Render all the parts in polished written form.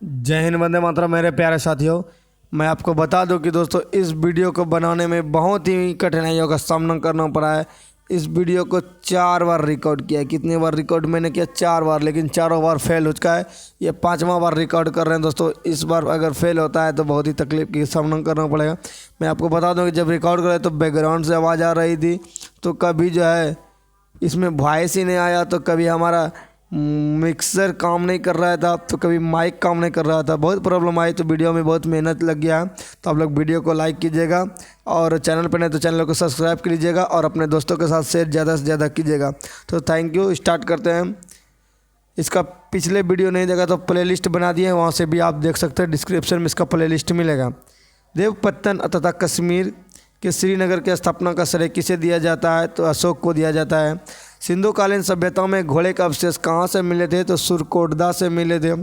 जय हिंद, वंदे मातरम। मेरे प्यारे साथियों, मैं आपको बता दूं कि दोस्तों इस वीडियो को बनाने में बहुत ही कठिनाइयों का सामना करना पड़ा है। इस वीडियो को 4 बार रिकॉर्ड किया है। कितनी बार रिकॉर्ड मैंने किया? 4 बार, लेकिन चारों बार फेल हो चुका है। ये 5वां बार रिकॉर्ड कर रहे हैं दोस्तों। इस बार अगर फेल होता है तो बहुत ही तकलीफ की सामना करना पड़ेगा। मैं आपको बता दूँ कि जब रिकॉर्ड कर रहे तो बैकग्राउंड से आवाज़ आ रही थी, तो कभी जो है इसमें वॉइस ही नहीं आया, तो कभी हमारा मिक्सर काम नहीं कर रहा था, तो कभी माइक काम नहीं कर रहा था। बहुत प्रॉब्लम आई, तो वीडियो में बहुत मेहनत लग गया है। तो आप लोग वीडियो को लाइक कीजिएगा और चैनल पर नहीं तो चैनल को सब्सक्राइब कीजिएगा और अपने दोस्तों के साथ शेयर ज़्यादा से ज़्यादा कीजिएगा। तो थैंक यू। स्टार्ट करते हैं। इसका पिछले वीडियो नहीं देखा तो प्लेलिस्ट बना दिए हैं, वहाँ से भी आप देख सकते हैं। डिस्क्रिप्शन में इसका प्लेलिस्ट मिलेगा। देवपत्तन तथा कश्मीर के श्रीनगर की स्थापना का श्रेय किसे दिया जाता है? तो अशोक को दिया जाता है। सिंधुकालीन सभ्यताओं में घोड़े का अवशेष कहाँ से मिले थे? तो सुरकोटदा से मिले थे।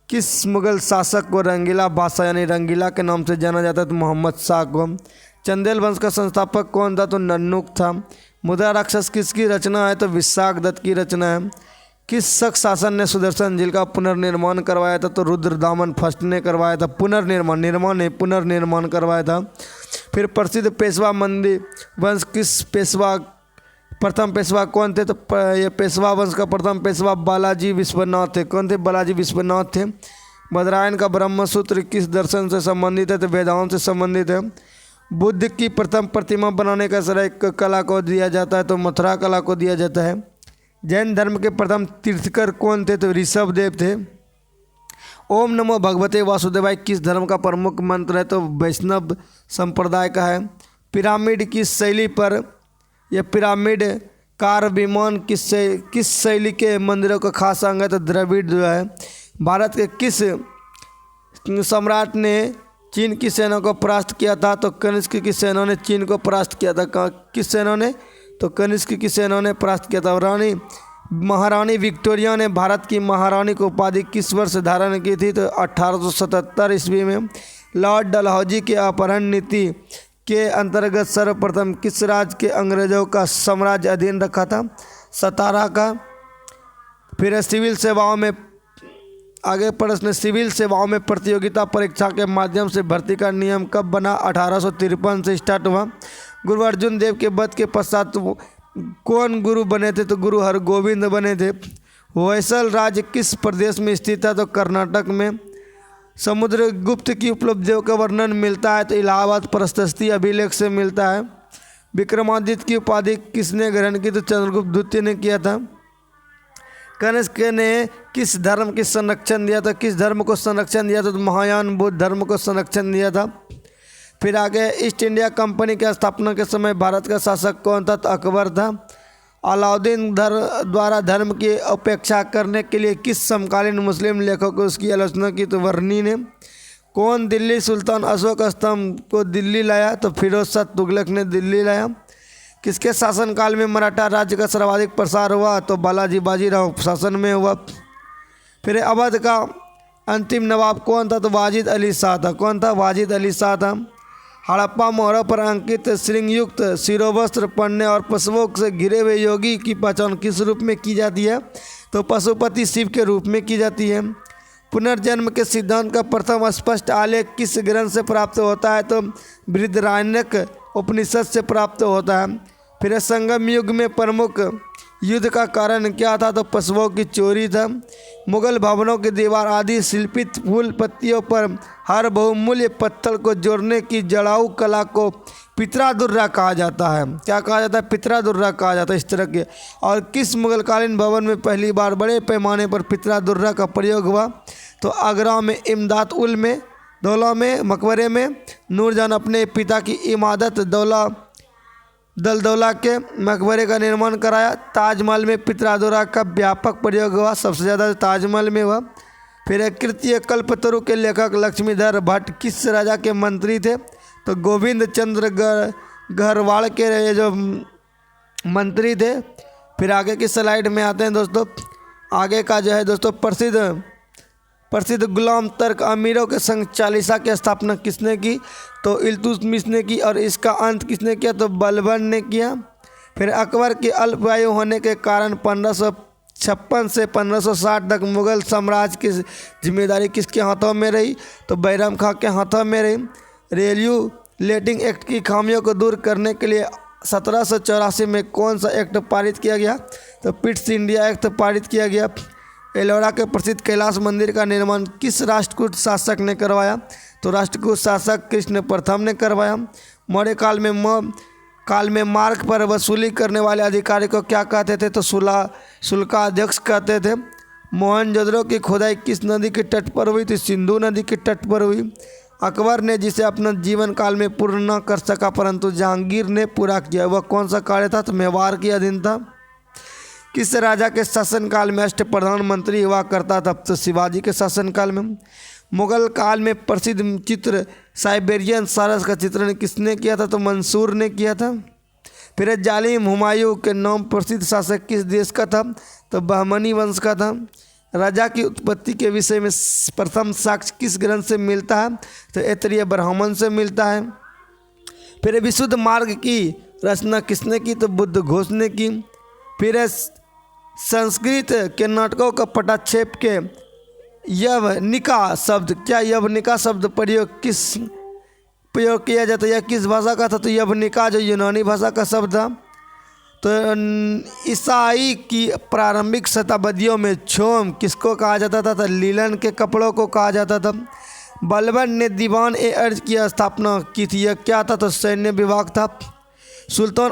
किस मुगल शासक को रंगीला बादशाह यानी रंगीला के नाम से जाना जाता है? तो मोहम्मद शाह को। चंदेल वंश का संस्थापक कौन था? तो नन्नुक था। मुद्रा राक्षस किसकी रचना है? तो विशाखदत्त की रचना है। किस शक शासन ने सुदर्शन झील का पुनर्निर्माण करवाया था? तो रुद्रदामन फर्स्ट ने करवाया था। पुनर्निर्माण करवाया था। फिर प्रसिद्ध पेशवा मंदिर वंश किस प्रथम पेशवा कौन थे? तो ये पेशवा वंश का प्रथम पेशवा बालाजी विश्वनाथ थे। कौन थे? बालाजी विश्वनाथ थे। बदरायन का ब्रह्मसूत्र किस दर्शन से संबंधित है? तो वेदांत से संबंधित है। बुद्ध की प्रथम प्रतिमा बनाने का श्रेय कला को दिया जाता है? तो मथुरा कला को दिया जाता है। जैन धर्म के प्रथम तीर्थकर कौन थे? तो ऋषभ देव थे। ओम नमो भगवते वासुदेवाय किस धर्म का प्रमुख मंत्र है? तो वैष्णव संप्रदाय का है। पिरामिड की शैली पर यह पिरामिड कार विमान किस शैली के मंदिरों का खास अंग है? तो द्रविड़ जो है। भारत के किस सम्राट ने चीन की सेना को परास्त किया था? तो कनिष्क की सेना ने चीन को परास्त किया था। किस सेना ने? तो कनिष्क की सेना ने परास्त किया था। महारानी विक्टोरिया ने भारत की महारानी को उपाधि किस वर्ष धारण की थी? तो 1877 ईस्वी में। लॉर्ड डलहौजी के अपहरण नीति के अंतर्गत सर्वप्रथम किस राज्य के अंग्रेजों का साम्राज्य अधीन रखा था? सतारा का। फिर सिविल सेवाओं में आगे प्रश्न, सिविल सेवाओं में प्रतियोगिता परीक्षा के माध्यम से भर्ती का नियम कब बना? 1853 से स्टार्ट हुआ। गुरु अर्जुन देव के वध के पश्चात कौन गुरु बने थे? तो गुरु हरगोविंद बने थे। होयसल राज्य किस प्रदेश में स्थित है? तो कर्नाटक में। समुद्रगुप्त की उपलब्धियों का वर्णन मिलता है? तो इलाहाबाद प्रशस्ति अभिलेख से मिलता है। विक्रमादित्य की उपाधि किसने ग्रहण की? तो चंद्रगुप्त द्वितीय ने किया था। कनिष्क ने किस धर्म की संरक्षण दिया था? किस धर्म को संरक्षण दिया था? तो महायान बुद्ध धर्म को संरक्षण दिया था। फिर आगे ईस्ट इंडिया कंपनी की स्थापना के समय भारत का शासक कौन था? तो अकबर था। अलाउद्दीन द्वारा धर्म की उपेक्षा करने के लिए किस समकालीन मुस्लिम लेखक को उसकी आलोचना की? तो वर्णी ने। कौन दिल्ली सुल्तान अशोक स्तंभ को दिल्ली लाया? तो फिरोज शाह तुगलक ने दिल्ली लाया। किसके शासनकाल में मराठा राज्य का सर्वाधिक प्रसार हुआ? तो बालाजी बाजीराव शासन में हुआ। फिर अवध का अंतिम नवाब कौन था? तो वाजिद अली शाह था। कौन था? वाजिद अली शाह था। हड़प्पा मोहरों पर अंकित श्रृंगयुक्त शिरोवस्त्र पहनने और पशुओं से घिरे हुए योगी की पहचान किस रूप में की जाती है? तो पशुपति शिव के रूप में की जाती है। पुनर्जन्म के सिद्धांत का प्रथम स्पष्ट आलेख किस ग्रंथ से प्राप्त होता है? तो बृहदारण्यक उपनिषद से प्राप्त होता है। फिर संगम युग में प्रमुख युद्ध का कारण क्या था? तो पशुओं की चोरी था। मुगल भवनों की दीवार आदि शिल्पित फूल पत्तियों पर हर बहुमूल्य पत्थर को जोड़ने की जड़ाऊ कला को पितरादुर्रा कहा जाता है। क्या कहा जाता है? पितरादुर्रा कहा जाता है इस तरह के। और किस मुगलकालीन भवन में पहली बार बड़े पैमाने पर पितरादुर्रा का प्रयोग हुआ? तो आगरा में इमदाद उल में दौला में मकबरे में नूरजहां अपने पिता की इमादत दलदौला के मकबरे का निर्माण कराया। ताजमहल में पितरादुर्रा का व्यापक प्रयोग हुआ, सबसे ज़्यादा ताजमहल में हुआ। फिर कृत्य कल्पतरु के लेखक लक्ष्मीधर भट्ट किस राजा के मंत्री थे? तो गोविंद चंद्र गढ़वाल के जो मंत्री थे। फिर आगे की स्लाइड में आते हैं दोस्तों। आगे का जो है दोस्तों प्रसिद्ध गुलाम तर्क अमीरों के संग चालीसा की स्थापना किसने की? तो इल्तुतमिश ने की। और इसका अंत किसने किया? तो बलबन ने किया। फिर अकबर की अल्पायु होने के कारण 1556 से 1560 तक मुग़ल साम्राज्य की जिम्मेदारी किसके हाथों में रही? तो बैरम खां के हाथों में रही। रेगुलेटिंग एक्ट की खामियों को दूर करने के लिए 1784 में कौन सा एक्ट पारित किया गया? तो पिट्स इंडिया एक्ट पारित किया गया। एलोरा के प्रसिद्ध कैलाश मंदिर का निर्माण किस राष्ट्रकूट शासक ने करवाया? तो राष्ट्रकूट शासक कृष्ण प्रथम ने करवाया। मौर्य काल में मार्ग पर वसूली करने वाले अधिकारी को क्या कहते थे? तो शुल्काध्यक्ष कहते थे। मोहनजोदड़ो की खुदाई किस नदी के तट पर हुई? तो सिंधु नदी के तट पर हुई। अकबर ने जिसे अपना जीवन काल में पूर्ण न कर सका परंतु जहांगीर ने पूरा किया, वह कौन सा कार्य था? तो मेवाड़ की अधीन था। किस राजा के शासनकाल में अष्ट प्रधानमंत्री हुआ करता था? तो शिवाजी के शासनकाल में। मुगल काल में प्रसिद्ध चित्र साइबेरियन सारस का चित्रण किसने किया था? तो मंसूर ने किया था। फिर जालिम हुमायूं के नाम प्रसिद्ध शासक किस देश का था? तो बहमनी वंश का था। राजा की उत्पत्ति के विषय में प्रथम साक्ष्य किस ग्रंथ से मिलता है? तो ऐतरेय ब्राह्मण से मिलता है। फिर विशुद्ध मार्ग की रचना किसने की? तो बुद्ध घोष ने की। फिर संस्कृत के नाटकों का पटाक्षेप के यवनिका शब्द, क्या यवनिका शब्द प्रयोग किया जाता है? यह किस भाषा का था? तो यवनिका जो यूनानी भाषा का शब्द था। तो ईसाई की प्रारंभिक शताब्दियों में छोम किसको कहा जाता था? तो लीलन के कपड़ों को कहा जाता था। बलबन ने दीवान ए अर्ज की स्थापना की थी, यह क्या था? तो सैन्य विभाग था। सुल्तान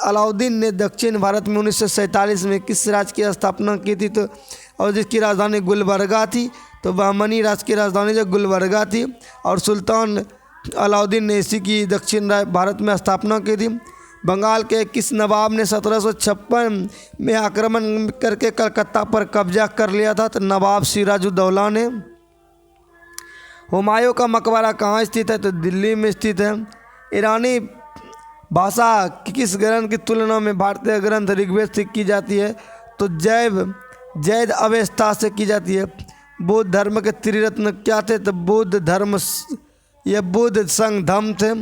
अलाउद्दीन ने दक्षिण भारत में 1947 में किस राज्य की स्थापना की थी? तो और जिसकी राजधानी गुलबर्गा थी। तो बहमनी राज्य की राजधानी जो गुलबर्गा थी और सुल्तान अलाउद्दीन ने इसी की दक्षिण भारत में स्थापना की थी। बंगाल के किस नवाब ने 1756 में आक्रमण करके कलकत्ता पर कब्जा कर लिया था? तो नवाब सिराजुद्दौला ने। हुमायूं का मकबरा कहाँ स्थित है? तो दिल्ली में स्थित है। ईरानी भाषा किस ग्रंथ की तुलना में भारतीय ग्रंथ ऋग्वेद से की जाती है? तो जैद अवेस्ता से की जाती है। बौद्ध धर्म के त्रिरत्न क्या थे? तो बुद्ध संघ धम्म थे।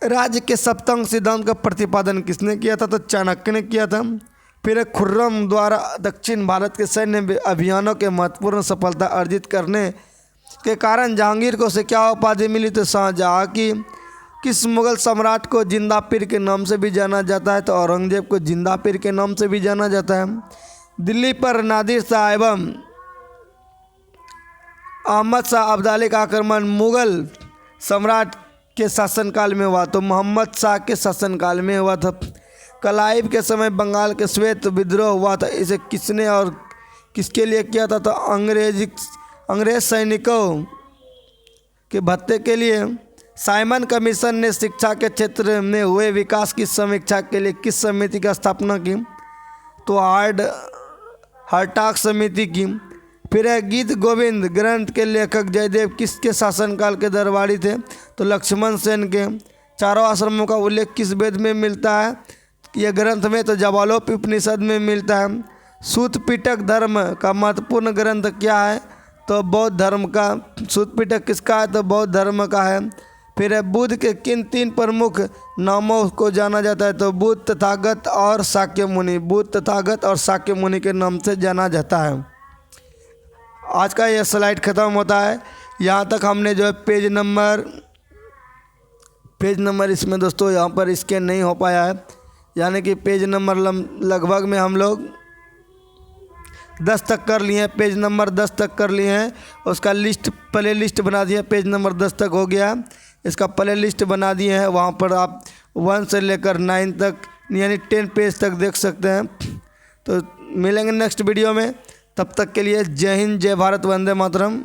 राज्य के सप्तम सिद्धांत का प्रतिपादन किसने किया था? तो चाणक्य ने किया था। फिर खुर्रम द्वारा दक्षिण भारत के सैन्य अभियानों के महत्वपूर्ण सफलता अर्जित करने के कारण जहांगीर को से क्या उपाधि मिली? तो शाहजहाँ की। किस मुगल सम्राट को जिंदा पीर के नाम से भी जाना जाता है? तो औरंगजेब को जिंदा पीर के नाम से भी जाना जाता है। दिल्ली पर नादिर शाह एवं अहमद शाह अब्दाली का आक्रमण मुगल सम्राट के शासनकाल में हुआ। तो मोहम्मद शाह के शासनकाल में हुआ था। कलाइब के समय बंगाल के श्वेत विद्रोह हुआ था, इसे किसने और किसके लिए किया था? तो अंग्रेज सैनिकों के भत्ते के लिए। साइमन कमीशन ने शिक्षा के क्षेत्र में हुए विकास की समीक्षा के लिए किस समिति की स्थापना की? तो हर्टाक समिति की। फिर गीत गोविंद ग्रंथ के लेखक जयदेव किसके शासनकाल के दरबारी थे? तो लक्ष्मण सेन के। चारों आश्रमों का उल्लेख किस वेद में मिलता है? यह ग्रंथ में तो जवालोपनिषद में मिलता है। सूत पिटक धर्म का महत्वपूर्ण ग्रंथ क्या है? तो बौद्ध धर्म का। सूत पिटक किसका है? तो बौद्ध धर्म का है। फिर बुद्ध के किन 3 प्रमुख नामों को जाना जाता है? तो बुद्ध, तथागत और शाक्य मुनि। बुद्ध, तथागत और शाक्य मुनि के नाम से जाना जाता है। आज का यह स्लाइड ख़त्म होता है। यहाँ तक हमने जो है पेज नंबर इसमें दोस्तों यहाँ पर स्कैन नहीं हो पाया है, यानी कि पेज नंबर लगभग में हम लोग 10 तक कर लिए हैं। पेज नंबर 10 तक कर लिए हैं। उसका प्ले लिस्ट बना दिया। पेज नंबर 10 तक हो गया, इसका प्ले लिस्ट बना दिए हैं। वहाँ पर आप 1 से लेकर 9 तक यानी 10 पेज तक देख सकते हैं। तो मिलेंगे नेक्स्ट वीडियो में, तब तक के लिए जय हिंद, जय भारत, वंदे मातरम।